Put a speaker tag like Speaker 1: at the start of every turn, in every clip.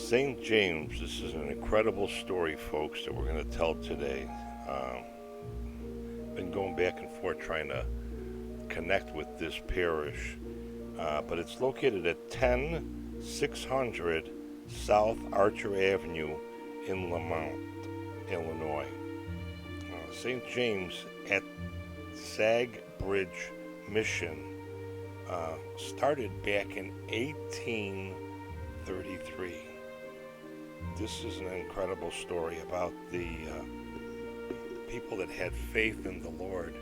Speaker 1: St. James, this is an incredible story, folks, that we're going to tell today. Been going back and forth trying to connect with this parish, but it's located at 10600 South Archer Avenue in Lamont, Illinois. St. James at Sag Bridge Mission started back in 1833. This is an incredible story about the people that had faith in the Lord.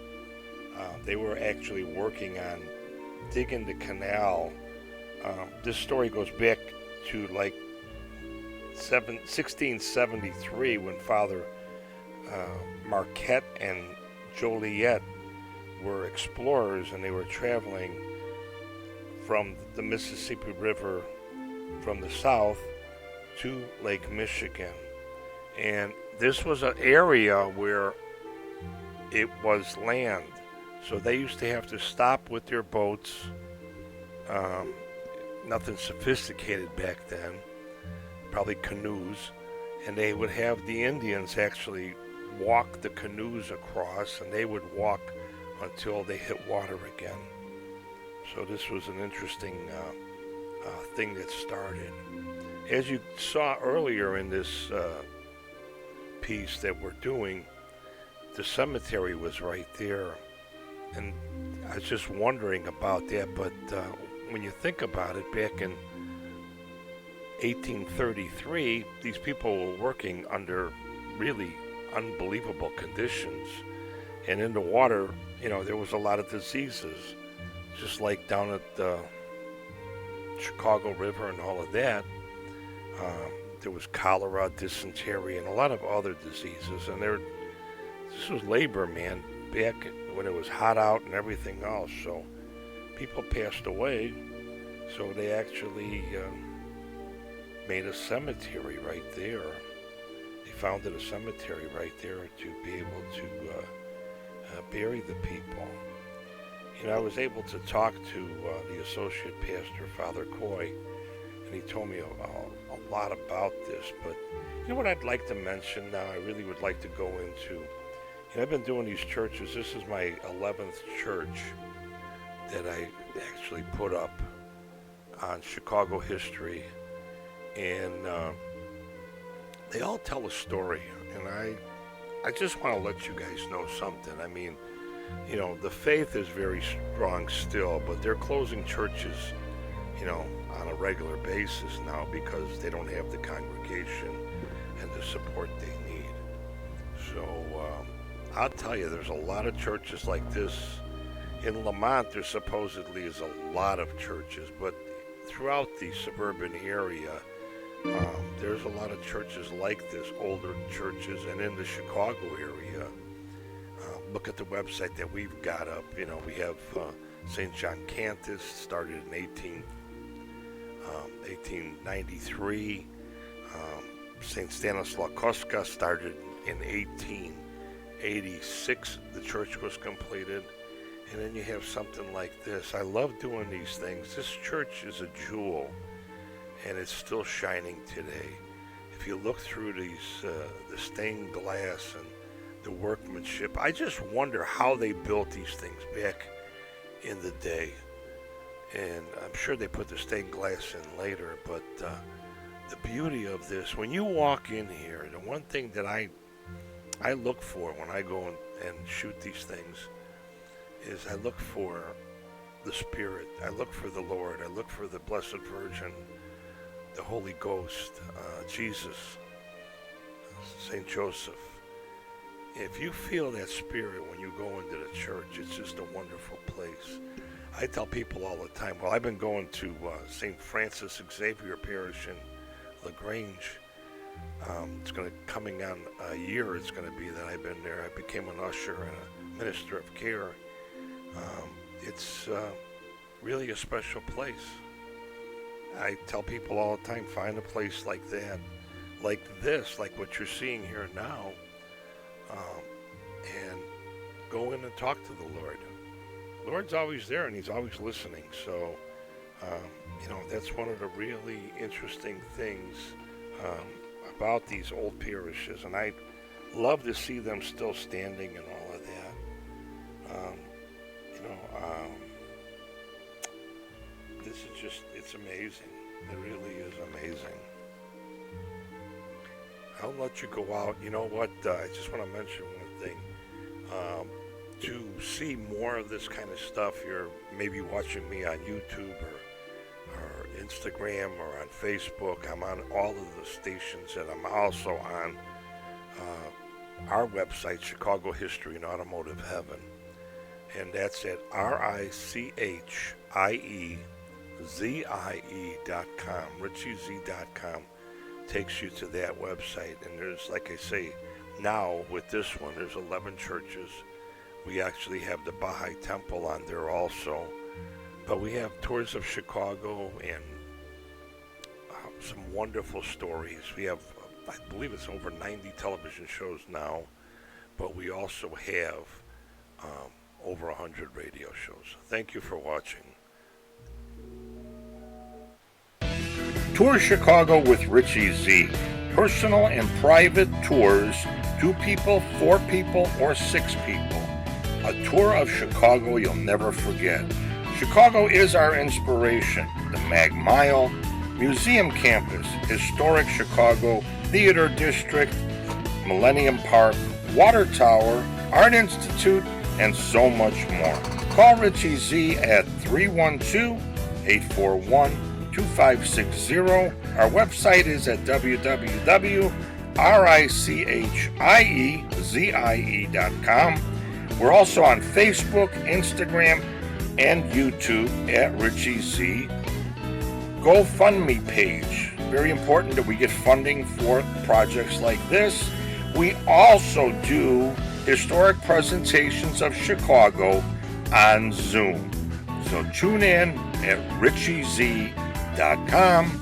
Speaker 1: They were actually working on digging the canal. This story goes back to like 1673 when Father Marquette and Joliet were explorers, and they were traveling from the Mississippi River from the south to Lake Michigan. And this was an area where it was land. So they used to have to stop with their boats. Nothing sophisticated back then, probably canoes. And they would have the Indians actually walk the canoes across, and they would walk until they hit water again. So this was an interesting thing that started. As you saw earlier in this piece that we're doing, the cemetery was right there. And I was just wondering about that, but when you think about it, back in 1833, these people were working under really unbelievable conditions. And in the water, there was a lot of diseases, just like down at the Chicago River and all of that. There was cholera, dysentery, and a lot of other diseases. And this was labor, man, back when it was hot out and everything else. So people passed away. So they actually made a cemetery right there. They founded a cemetery right there to be able to bury the people. I was able to talk to the associate pastor, Father Coy, and he told me a lot about this. But what I'd like to mention now, I really would like to go into, I've been doing these churches. This is my 11th church that I actually put up on Chicago history, and they all tell a story, and I just want to let you guys know something. I mean, the faith is very strong still, but they're closing churches, on a regular basis now because they don't have the congregation and the support they need. So I'll tell you, there's a lot of churches like this. In Lamont, there supposedly is a lot of churches, but throughout the suburban area, there's a lot of churches like this, older churches, and in the Chicago area. Look at the website that we've got up. We have St. John Cantus, started in 1893. St. Stanislaw Kostka started in 1886. The church was completed. And then you have something like this. I love doing these things. This church is a jewel, and it's still shining today. If you look through these, the stained glass and the workmanship, I just wonder how they built these things back in the day. And I'm sure they put the stained glass in later, but the beauty of this, when you walk in here, the one thing that I look for when I go and shoot these things is I look for the Spirit. I look for the Lord. I look for the Blessed Virgin, the Holy Ghost, Jesus, St. Joseph. If you feel that Spirit when you go into the church, it's just a wonderful place. I tell people all the time, well, I've been going to St. Francis Xavier Parish in LaGrange. It's coming on a year. It's going to be that I've been there. I became an usher and a minister of care. It's really a special place. I tell people all the time, find a place like that, like this, like what you're seeing here now, and go in and talk to the Lord. The Lord's always there, and He's always listening. So, that's one of the really interesting things about these old parishes, and I love to see them still standing and all of that. Um, you know, this is it's amazing. It really is amazing. I'll let you go out. You know what? I just want to mention one thing. To see more of this kind of stuff, you're maybe watching me on YouTube or Instagram or on Facebook. I'm on all of the stations, and I'm also on our website, Chicago History and Automotive Heaven. And that's at RICHIEZIE.com, RichieZ.com. Takes you to that website, and there's, like I say, now with this one, there's 11 churches. We actually have the Baha'i Temple on there also, but we have tours of Chicago and some wonderful stories. We have, I believe it's over 90 television shows now, but we also have over 100 radio shows. Thank you for watching. Tour Chicago with Richie Z. Personal and private tours, 2 people, 4 people, or 6 people. A tour of Chicago you'll never forget. Chicago is our inspiration. The Mag Mile, Museum Campus, Historic Chicago, Theater District, Millennium Park, Water Tower, Art Institute, and so much more. Call Richie Z at 312-841-2560. Our website is at www.RICHIEZIE.com. We're also on Facebook, Instagram, and YouTube at Richie Z. GoFundMe page. Very important that we get funding for projects like this. We also do historic presentations of Chicago on Zoom. So tune in at RichieZ.com